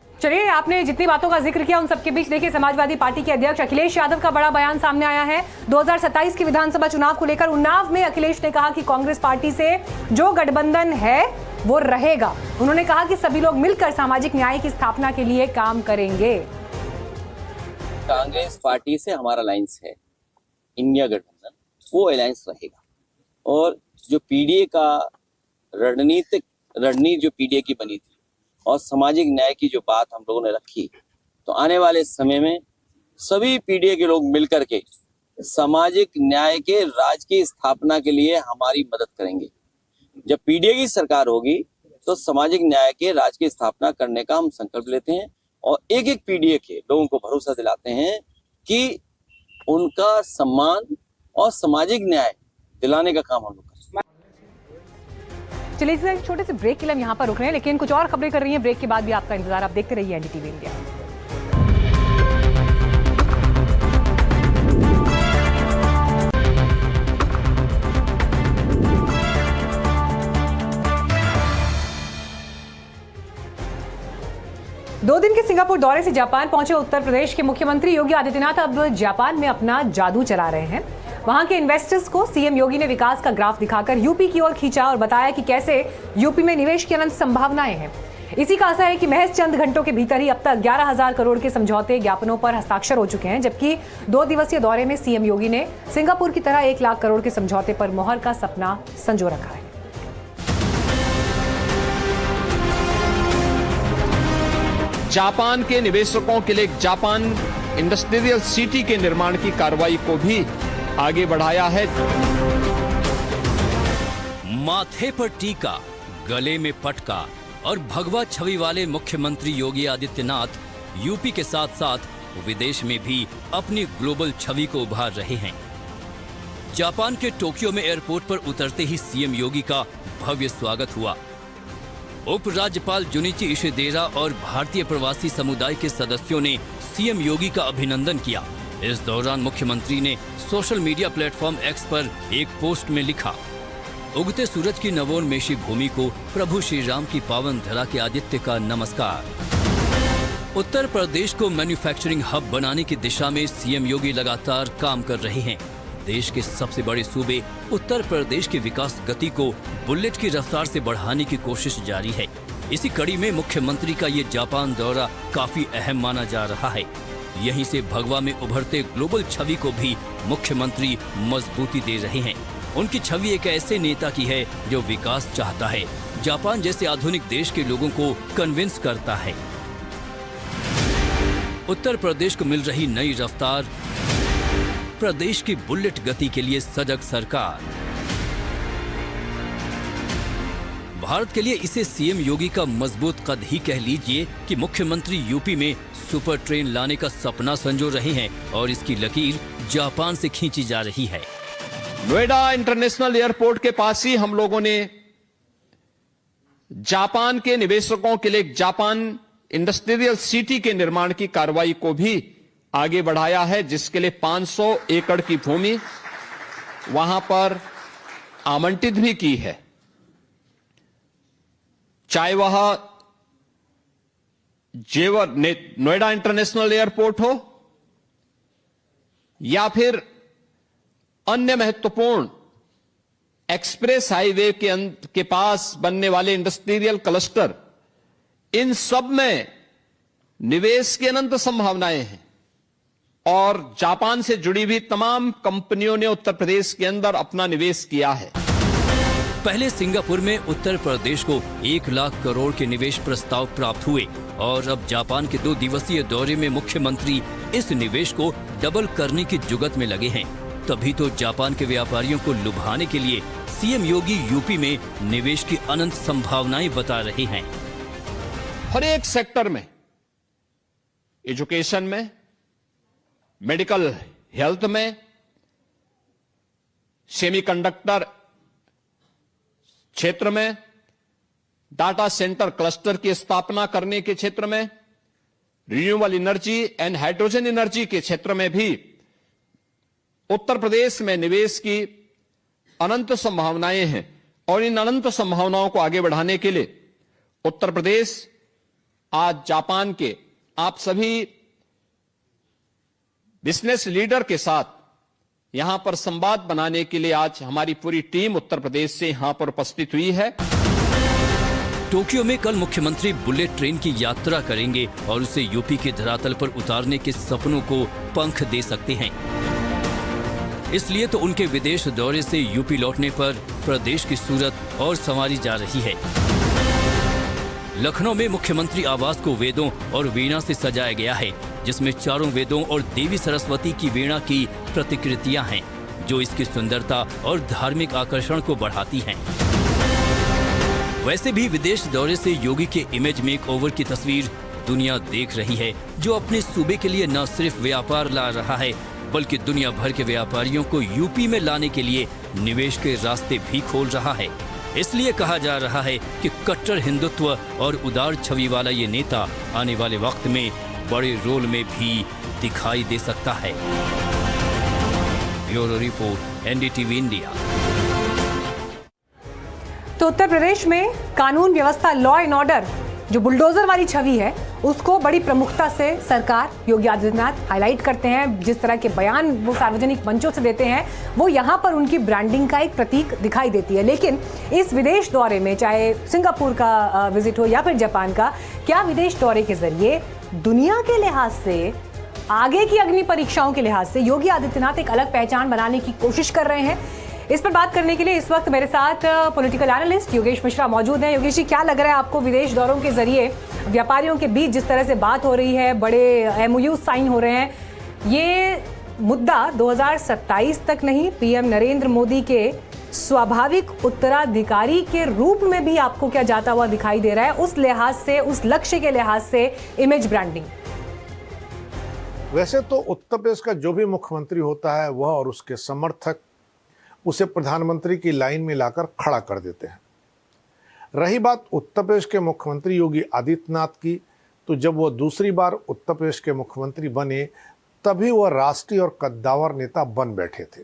चलिए, आपने जितनी बातों का जिक्र किया उन सबके बीच देखिए समाजवादी पार्टी के अध्यक्ष अखिलेश यादव का बड़ा बयान सामने आया है। 2027 के विधानसभा चुनाव को लेकर उन्नाव में अखिलेश ने कहा कि कांग्रेस पार्टी से जो गठबंधन है वो रहेगा। उन्होंने कहा कि सभी लोग मिलकर सामाजिक न्याय की स्थापना के लिए काम करेंगे। कांग्रेस पार्टी से हमारा अलायंस है, इंडिया गठबंधन, वो अलायंस रहेगा। और जो पीडीए का रणनीति जो पीडीए की बनी थी और सामाजिक न्याय की जो बात हम लोगों ने रखी, तो आने वाले समय में सभी पीडीए के लोग मिलकर के सामाजिक न्याय के राज की स्थापना के लिए हमारी मदद करेंगे। जब पीडीए की सरकार होगी तो सामाजिक न्याय के राज की स्थापना करने का हम संकल्प लेते हैं और एक एक पीडीए के लोगों को भरोसा दिलाते हैं कि उनका सम्मान और सामाजिक न्याय दिलाने का काम हम लोग करेंगे। चलिए, इस छोटे से ब्रेक के लिए हम यहाँ पर रुक रहे हैं, लेकिन कुछ और खबरें कर रही हैं। ब्रेक के बाद भी आपका इंतजार, आप देखते रहिए एनडीटीवी इंडिया। 2 दिन के सिंगापुर दौरे से जापान पहुंचे उत्तर प्रदेश के मुख्यमंत्री योगी आदित्यनाथ अब जापान में अपना जादू चला रहे हैं। वहां के इन्वेस्टर्स को सीएम योगी ने विकास का ग्राफ दिखाकर यूपी की ओर खींचा और बताया कि कैसे यूपी में निवेश की अनंत संभावनाएं हैं। इसी का असर है कि महज चंद घंटों के भीतर ही अब तक 11,000 करोड़ के समझौते ज्ञापनों पर हस्ताक्षर हो चुके हैं, जबकि 2 दिवसीय दौरे में सीएम योगी ने सिंगापुर की तरह 1 लाख करोड़ के समझौते पर मोहर का सपना संजो रखा है। जापान के निवेशकों के लिए जापान इंडस्ट्रियल सिटी के निर्माण की कार्रवाई को भी आगे बढ़ाया है। माथे पर टीका, गले में पटका और भगवा छवि वाले मुख्यमंत्री योगी आदित्यनाथ यूपी के साथ साथ विदेश में भी अपनी ग्लोबल छवि को उभार रहे हैं। जापान के टोक्यो में एयरपोर्ट पर उतरते ही सीएम योगी का भव्य स्वागत हुआ। उपराज्यपाल जुनिची इशिदेरा और भारतीय प्रवासी समुदाय के सदस्यों ने सीएम योगी का अभिनंदन किया। इस दौरान मुख्यमंत्री ने सोशल मीडिया प्लेटफॉर्म एक्स पर एक पोस्ट में लिखा, उगते सूरज की नवोन्मेषी भूमि को प्रभु श्री राम की पावन धरा के आदित्य का नमस्कार। उत्तर प्रदेश को मैन्युफैक्चरिंग हब बनाने की दिशा में सीएम योगी लगातार काम कर रहे हैं। देश के सबसे बड़े सूबे उत्तर प्रदेश की विकास गति को बुलेट की रफ्तार से बढ़ाने की कोशिश जारी है। इसी कड़ी में मुख्यमंत्री का ये जापान दौरा काफी अहम माना जा रहा है। यहीं से भगवा में उभरते ग्लोबल छवि को भी मुख्यमंत्री मजबूती दे रहे हैं। उनकी छवि एक ऐसे नेता की है जो विकास चाहता है, जापान जैसे आधुनिक देश के लोगों को कन्विंस करता है। उत्तर प्रदेश को मिल रही नई रफ्तार, प्रदेश की बुलेट गति के लिए सजग सरकार। भारत के लिए इसे सीएम योगी का मजबूत कद ही कह लीजिए कि मुख्यमंत्री यूपी में सुपर ट्रेन लाने का सपना संजो रहे हैं और इसकी लकीर जापान से खींची जा रही है। नोएडा इंटरनेशनल एयरपोर्ट के पास ही हम लोगों ने जापान के निवेशकों के लिए जापान इंडस्ट्रियल सिटी के निर्माण की कार्रवाई को भी आगे बढ़ाया है, जिसके लिए 500 एकड़ की भूमि वहां पर आवंटित भी की है। चाहे वह जेवर नोएडा इंटरनेशनल एयरपोर्ट हो या फिर अन्य महत्वपूर्ण एक्सप्रेस हाईवे के पास बनने वाले इंडस्ट्रियल क्लस्टर, इन सब में निवेश की अनंत संभावनाएं हैं और जापान से जुड़ी हुई तमाम कंपनियों ने उत्तर प्रदेश के अंदर अपना निवेश किया है। पहले सिंगापुर में उत्तर प्रदेश को 1 लाख करोड़ के निवेश प्रस्ताव प्राप्त हुए और अब जापान के 2 दिवसीय दौरे में मुख्यमंत्री इस निवेश को डबल करने की जुगत में लगे हैं। तभी तो जापान के व्यापारियों को लुभाने के लिए सीएम योगी यूपी में निवेश की अनंत संभावनाएं बता रहे हैं। हर एक सेक्टर में, एजुकेशन में, मेडिकल हेल्थ में, सेमीकंडक्टर क्षेत्र में, डाटा सेंटर क्लस्टर की स्थापना करने के क्षेत्र में, renewable energy and hydrogen energy के क्षेत्र में भी उत्तर प्रदेश में निवेश की अनंत संभावनाएं हैं और इन अनंत संभावनाओं को आगे बढ़ाने के लिए उत्तर प्रदेश आज जापान के आप सभी बिजनेस लीडर के साथ यहां पर संवाद बनाने के लिए आज हमारी पूरी टीम उत्तर प्रदेश से यहां पर उपस्थित हुई है। टोक्यो में कल मुख्यमंत्री बुलेट ट्रेन की यात्रा करेंगे और उसे यूपी के धरातल पर उतारने के सपनों को पंख दे सकते हैं। इसलिए तो उनके विदेश दौरे से यूपी लौटने पर प्रदेश की सूरत और संवारी जा रही है। लखनऊ में मुख्यमंत्री आवास को वेदों और वीणा से सजाया गया है, जिसमें चारों वेदों और देवी सरस्वती की वीणा की प्रतिकृतियां हैं, जो इसकी सुंदरता और धार्मिक आकर्षण को बढ़ाती हैं। वैसे भी विदेश दौरे से योगी के इमेज मेकओवर की तस्वीर दुनिया देख रही है, जो अपने सूबे के लिए न सिर्फ व्यापार ला रहा है, बल्कि दुनिया भर के व्यापारियों को यूपी में लाने के लिए निवेश के रास्ते भी खोल रहा है। इसलिए कहा जा रहा है कि कट्टर हिंदुत्व और उदार छवि वाला ये नेता आने वाले वक्त में बड़े रोल में भी दिखाई दे सकता है। Bureau report, NDTV India. तो उत्तर प्रदेश में कानून व्यवस्था, लॉ एंड ऑर्डर जो बुलडोजर वाली छवि है उसको बड़ी प्रमुखता से सरकार योगी आदित्यनाथ हाईलाइट करते हैं। जिस तरह के बयान वो सार्वजनिक मंचों से देते हैं वो यहाँ पर उनकी ब्रांडिंग का एक प्रतीक दिखाई देती है। लेकिन इस विदेश दौरे में, चाहे सिंगापुर का विजिट हो या फिर जापान का, क्या विदेश दौरे के जरिए दुनिया के लिहाज से, आगे की अग्नि परीक्षाओं के लिहाज से योगी आदित्यनाथ एक अलग पहचान बनाने की कोशिश कर रहे हैं? इस पर बात करने के लिए इस वक्त मेरे साथ पॉलिटिकल एनालिस्ट योगेश मिश्रा मौजूद हैं। योगेश जी, क्या लग रहा है आपको विदेश दौरों के जरिए व्यापारियों के बीच जिस तरह से बात हो रही है, बड़े एमओयू साइन हो रहे हैं, ये मुद्दा 2027 तक नहीं, पीएम नरेंद्र मोदी के स्वाभाविक उत्तराधिकारी के रूप में भी आपको क्या जाता हुआ दिखाई दे रहा है, उस लिहाज से, उस लक्ष्य के लिहाज से, इमेज ब्रांडिंग? वैसे तो उत्तर प्रदेश का जो भी मुख्यमंत्री होता है वह और उसके समर्थक उसे प्रधानमंत्री की लाइन में लाकर खड़ा कर देते हैं। रही बात उत्तर प्रदेश के मुख्यमंत्री योगी आदित्यनाथ की, तो जब वह दूसरी बार उत्तर प्रदेश के मुख्यमंत्री बने तभी वह राष्ट्रीय और कद्दावर नेता बन बैठे थे,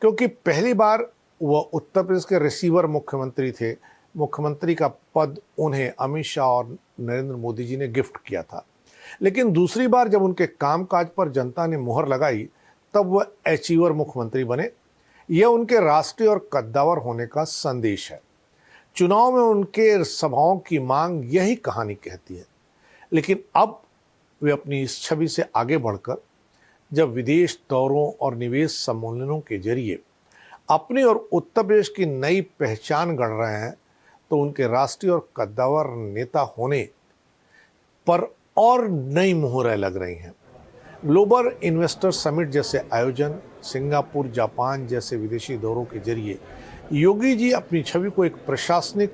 क्योंकि पहली बार वह उत्तर प्रदेश के रिसीवर मुख्यमंत्री थे। मुख्यमंत्री का पद उन्हें अमित शाह और नरेंद्र मोदी जी ने गिफ्ट किया था। लेकिन दूसरी बार जब उनके कामकाज पर जनता ने मुहर लगाई तब वह अचीवर मुख्यमंत्री बने। यह उनके राष्ट्रीय और कद्दावर होने का संदेश है। चुनाव में उनके सभाओं की मांग यही कहानी कहती है। लेकिन अब वे अपनी इस छवि से आगे बढ़कर जब विदेश दौरों और निवेश सम्मेलनों के जरिए अपनी और उत्तर प्रदेश की नई पहचान गढ़ रहे हैं, तो उनके राष्ट्रीय और कद्दावर नेता होने पर और नई मुहरें लग रही हैं। ग्लोबल इन्वेस्टर समिट जैसे आयोजन, सिंगापुर, जापान जैसे विदेशी दौरों के जरिए योगी जी अपनी छवि को एक प्रशासनिक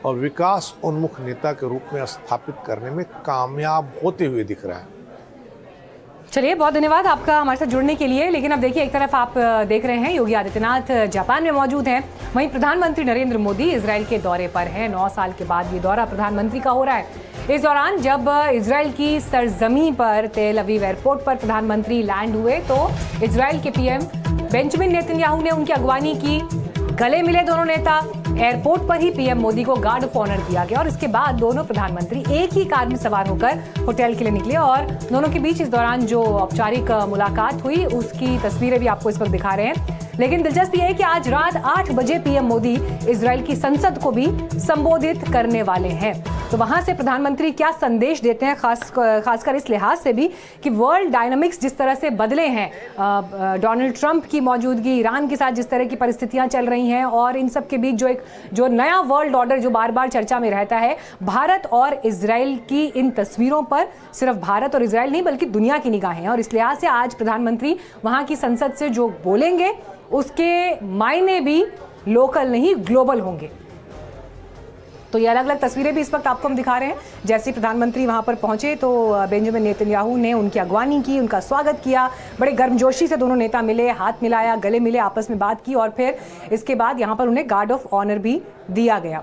और विकास उन्मुख नेता के रूप में स्थापित करने में कामयाब होते हुए दिख रहा है। चलिए, बहुत धन्यवाद आपका हमारे साथ जुड़ने के लिए। लेकिन अब देखिए, एक तरफ आप देख रहे हैं योगी आदित्यनाथ जापान में मौजूद हैं, वहीं प्रधानमंत्री नरेंद्र मोदी इजराइल के दौरे पर हैं। 9 साल के बाद ये दौरा प्रधानमंत्री का हो रहा है। इस दौरान जब इजराइल की सरजमी पर तेल अवीव एयरपोर्ट पर प्रधानमंत्री लैंड हुए तो इजराइल के पीएम बेंजामिन नेतन्याहू ने उनकी अगवानी की, गले मिले दोनों नेता। एयरपोर्ट पर ही पीएम मोदी को गार्ड ऑफ ऑनर दिया गया और इसके बाद दोनों प्रधानमंत्री एक ही कार में सवार होकर होटल के लिए निकले और दोनों के बीच इस दौरान जो औपचारिक मुलाकात हुई उसकी तस्वीरें भी आपको इस वक्त दिखा रहे हैं। लेकिन दिलचस्प ये है कि आज रात 8 बजे पीएम मोदी इजराइल की संसद को भी संबोधित करने वाले हैं। तो वहां से प्रधानमंत्री क्या संदेश देते हैं, खासकर इस लिहाज से भी कि वर्ल्ड डायनामिक्स जिस तरह से बदले हैं, डोनाल्ड ट्रंप की मौजूदगी, ईरान के साथ जिस तरह की परिस्थितियां चल रही हैं और इन सब के बीच जो नया वर्ल्ड ऑर्डर जो बार बार चर्चा में रहता है, भारत और इजराइल की इन तस्वीरों पर सिर्फ भारत और इजराइल नहीं बल्कि दुनिया की निगाहें हैं। और इस लिहाज से आज प्रधानमंत्री वहां की संसद से जो बोलेंगे उसके मायने भी लोकल नहीं ग्लोबल होंगे। तो ये अलग अलग तस्वीरें भी इस वक्त आपको हम दिखा रहे हैं। जैसे प्रधानमंत्री वहां पर पहुंचे तो बेंजामिन नेतन्याहू ने उनकी अगवानी की, उनका स्वागत किया, बड़े गर्मजोशी से दोनों नेता मिले, हाथ मिलाया, गले मिले, आपस में बात की और फिर इसके बाद यहां पर उन्हें गार्ड ऑफ ऑनर भी दिया गया।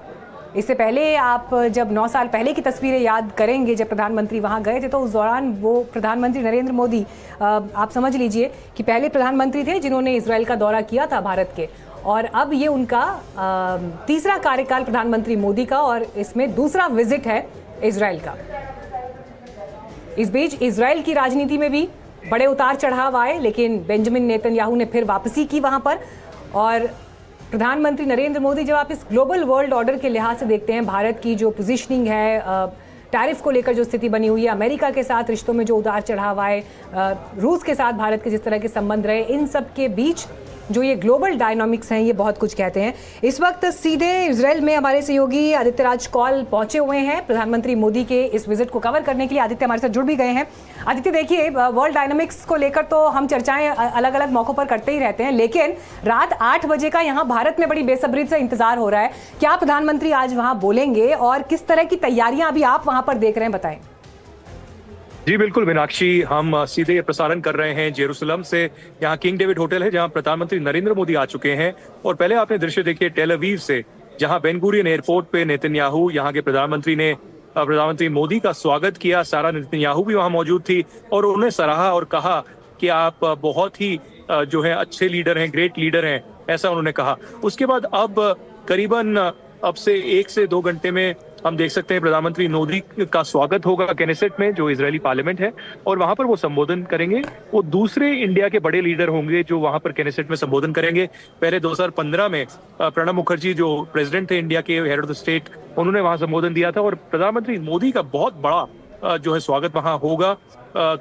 इससे पहले आप जब 9 साल पहले की तस्वीरें याद करेंगे, जब प्रधानमंत्री वहां गए थे तो उस दौरान वो प्रधानमंत्री नरेंद्र मोदी, आप समझ लीजिए कि पहले प्रधानमंत्री थे जिन्होंने इजराइल का दौरा किया था भारत के, और अब ये उनका तीसरा कार्यकाल प्रधानमंत्री मोदी का और इसमें दूसरा विजिट है इजराइल का। इस बीच इजराइल की राजनीति में भी बड़े उतार चढ़ाव आए, लेकिन बेंजामिन नेतन्याहू ने फिर वापसी की वहां पर। और प्रधानमंत्री नरेंद्र मोदी, जब आप इस ग्लोबल वर्ल्ड ऑर्डर के लिहाज से देखते हैं, भारत की जो पोजीशनिंग है, टैरिफ को लेकर जो स्थिति बनी हुई है, अमेरिका के साथ रिश्तों में जो उतार चढ़ाव आए, रूस के साथ भारत के जिस तरह के संबंध रहे, इन सब के बीच जो ये ग्लोबल डायनामिक्स हैं ये बहुत कुछ कहते हैं। इस वक्त सीधे इजराइल में हमारे सहयोगी आदित्य राज कौल पहुंचे हुए हैं प्रधानमंत्री मोदी के इस विजिट को कवर करने के लिए। आदित्य हमारे साथ जुड़ भी गए हैं। आदित्य, देखिए, वर्ल्ड डायनामिक्स को लेकर तो हम चर्चाएं अलग अलग मौकों पर करते ही रहते हैं, लेकिन रात 8 बजे का यहाँ भारत में बड़ी बेसब्री से इंतजार हो रहा है। क्या प्रधानमंत्री आज वहां बोलेंगे और किस तरह की तैयारियां अभी आप वहां पर देख रहे हैं, बताएं। जी बिल्कुल मीनाक्षी, हम सीधे प्रसारण कर रहे हैं जेरूसलम से। यहाँ किंग डेविड होटल है जहाँ प्रधानमंत्री नरेंद्र मोदी आ चुके हैं। और पहले आपने दृश्य देखिए टेल अवीव से, जहाँ बेन गुरियन एयरपोर्ट पे नेतन्याहू, यहाँ के प्रधानमंत्री ने प्रधानमंत्री मोदी का स्वागत किया। सारा नेतन्याहू भी वहाँ मौजूद थी और उन्हें सराहा और कहा कि आप बहुत ही जो है अच्छे लीडर हैं, ग्रेट लीडर हैं, ऐसा उन्होंने कहा। उसके बाद अब करीबन अब से 1 से 2 घंटे में हम देख सकते हैं प्रधानमंत्री मोदी का स्वागत होगा केनेसेट में, जो इजरायली पार्लियामेंट है, और वहां पर वो संबोधन करेंगे। वो दूसरे इंडिया के बड़े लीडर होंगे जो वहां पर केनेसेट में संबोधन करेंगे। पहले 2015 में प्रणब मुखर्जी जो प्रेसिडेंट थे इंडिया के, हेड ऑफ द स्टेट, उन्होंने वहां संबोधन दिया था, और प्रधानमंत्री मोदी का बहुत बड़ा जो है स्वागत वहां होगा।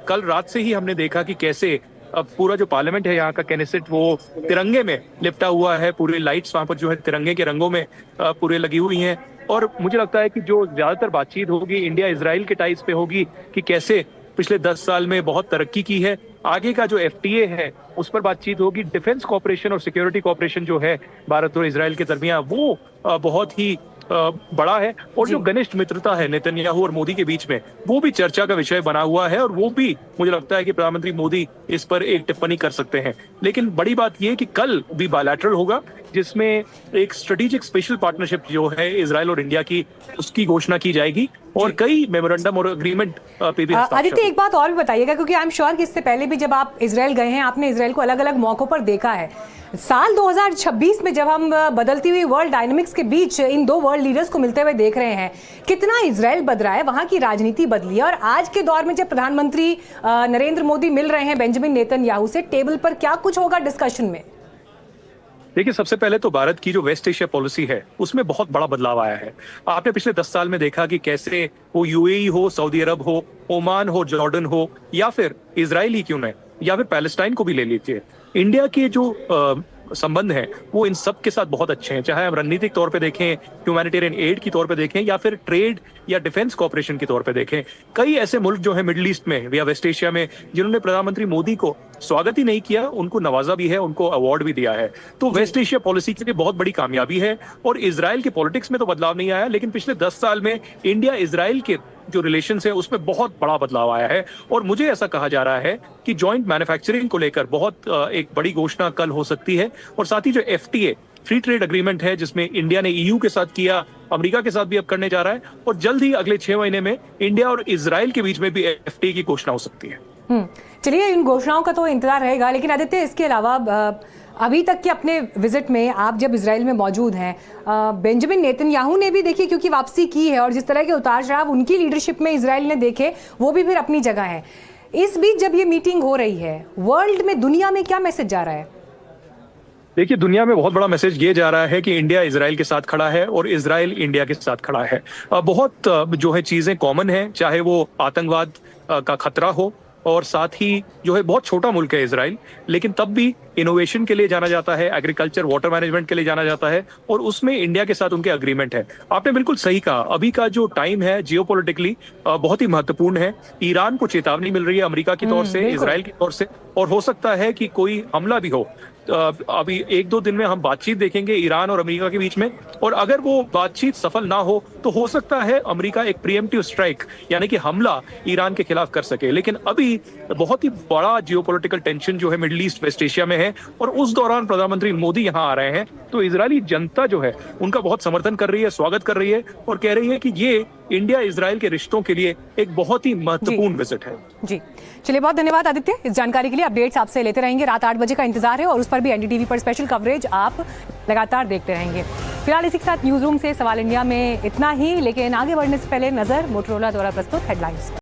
कल रात से ही हमने देखा कि कैसे अब पूरा जो पार्लियामेंट है यहाँ का केनेसेट वो तिरंगे में लिपटा हुआ है। पूरी लाइट्स वहां पर जो है तिरंगे के रंगों में पूरे लगी हुई हैं। और मुझे लगता है कि जो ज्यादातर बातचीत होगी इंडिया इजराइल के टाइज पे होगी कि कैसे पिछले 10 साल में बहुत तरक्की की है। आगे का जो FTA है उस पर बातचीत होगी। डिफेंस कॉपरेशन और सिक्योरिटी कॉपरेशन जो है भारत और इजराइल के दरमियान वो बहुत ही बड़ा है। और जो घनिष्ठ मित्रता है नेतन्याहू और मोदी के बीच में, वो भी चर्चा का विषय बना हुआ है। और वो भी मुझे लगता है कि प्रधानमंत्री मोदी इस पर एक टिप्पणी कर सकते हैं। लेकिन बड़ी बात यह कि कल भी बायलैटरल होगा, जिसमें एक स्ट्रेटेजिक स्पेशल पार्टनरशिप जो है इजराइल और इंडिया की, उसकी घोषणा की जाएगी और कई मेमोरेंडम और एग्रीमेंट पे भी हस्ताक्षर। आदित्य, एक बात और भी बताइएगा, क्योंकि आई एम श्योर कि इससे पहले भी जब आप इजराइल गए हैं, आपने इजराइल को अलग अलग मौकों पर देखा है। साल 2026 में जब हम बदलती हुई वर्ल्ड डायनामिक्स के बीच इन दो वर्ल्ड लीडर्स को मिलते हुए देख रहे हैं, कितना इजराइल बदला है, वहां की राजनीति बदली है। और आज के दौर में जब प्रधानमंत्री नरेंद्र मोदी मिल रहे हैं बेंजामिन नेतन्याहू से, टेबल पर क्या कुछ होगा डिस्कशन में? देखिए, सबसे पहले तो भारत की जो वेस्ट एशिया पॉलिसी है उसमें बहुत बड़ा बदलाव आया है। आपने पिछले 10 साल में देखा कि कैसे वो UAE हो, सऊदी अरब हो, ओमान हो, जॉर्डन हो, या फिर इजराइल ही क्यों नहीं, या फिर पैलेस्टाइन को भी ले लीजिए, इंडिया के जो संबंध हैं वो इन सब के साथ बहुत अच्छे हैं। चाहे हम रणनीतिक तौर पे देखें, ह्यूमैनिटेरियन एड की तौर पे देखें, या फिर ट्रेड या डिफेंस कॉपरेशन के तौर पे देखें। कई ऐसे मुल्क जो है मिडिल ईस्ट में या वेस्ट एशिया में जिन्होंने प्रधानमंत्री मोदी को स्वागत ही नहीं किया, उनको नवाजा भी है, उनको अवार्ड भी दिया है। तो वेस्ट एशिया पॉलिसी के लिए बहुत बड़ी कामयाबी है। और इजराइल के पॉलिटिक्स में तो बदलाव नहीं आया, लेकिन पिछले 10 साल में इंडिया इजराइल के जो रिलेशंस है उसमें बहुत बड़ा बदलाव आया है। और मुझे ऐसा कहा जा रहा है कि जॉइंट मैन्युफैक्चरिंग को लेकर बहुत एक बड़ी घोषणा कल हो सकती है। और साथ ही जो FTA फ्री ट्रेड एग्रीमेंट है, जिसमें इंडिया ने EU के साथ किया, अमेरिका के साथ भी अब करने जा रहा है, और जल्द ही अगले 6 महीने में इंडिया और इजराइल के बीच में भी FTA की घोषणा हो सकती है। चलिए, इन घोषणाओं का तो इंतजार रहेगा। लेकिन आदित्य, इसके अलावा अभी तक के अपने विजिट में आप जब इजराइल में मौजूद हैं, बेंजामिन नेतन्याहू ने भी देखिए क्योंकि वापसी की है, और जिस तरह के उतार चढ़ाव उनकी लीडरशिप में इजराइल ने देखे, वो भी फिर अपनी जगह है। इस बीच जब ये मीटिंग हो रही है, वर्ल्ड में, दुनिया में क्या मैसेज जा रहा है? देखिए, दुनिया में बहुत बड़ा मैसेज ये जा रहा है कि इंडिया इजराइल के साथ खड़ा है और इजराइल इंडिया के साथ खड़ा है। बहुत जो है चीजें कॉमन है, चाहे वो आतंकवाद का खतरा हो, और साथ ही जो है बहुत छोटा मुल्क है इजराइल, लेकिन तब भी इनोवेशन के लिए जाना जाता है, एग्रीकल्चर, वाटर मैनेजमेंट के लिए जाना जाता है, और उसमें इंडिया के साथ उनके अग्रीमेंट है। आपने बिल्कुल सही कहा, अभी का जो टाइम है जियोपॉलिटिकली बहुत ही महत्वपूर्ण है। ईरान को चेतावनी मिल रही है अमेरिका की तौर से, इजराइल की तौर से, और हो सकता है कि कोई हमला भी हो। अभी 1-2 दिन में हम बातचीत देखेंगे ईरान और अमेरिका के बीच में, और अगर वो बातचीत सफल ना हो तो हो सकता है अमेरिका एक प्रीएम्प्टिव स्ट्राइक यानी कि हमला ईरान के खिलाफ कर सके। लेकिन अभी बहुत ही बड़ा जियोपॉलिटिकल टेंशन जो है मिडिल ईस्ट, वेस्ट एशिया में है, और उस दौरान प्रधानमंत्री मोदी यहाँ आ रहे हैं, तो इजरायली जनता जो है उनका बहुत समर्थन कर रही है, स्वागत कर रही है, और कह रही है कि ये इंडिया इजराइल के रिश्तों के लिए एक बहुत ही महत्वपूर्ण विजिट है। जी, चलिए, बहुत धन्यवाद आदित्य इस जानकारी के लिए। अपडेट्स आपसे लेते रहेंगे। रात 8 बजे का इंतजार है, और उस पर भी NDTV पर स्पेशल कवरेज आप लगातार देखते रहेंगे। फिलहाल इसी के साथ न्यूज रूम से सवाल इंडिया में इतना ही, लेकिन आगे बढ़ने से पहले नजर मोटोरोला द्वारा प्रस्तुत हेडलाइंस पर।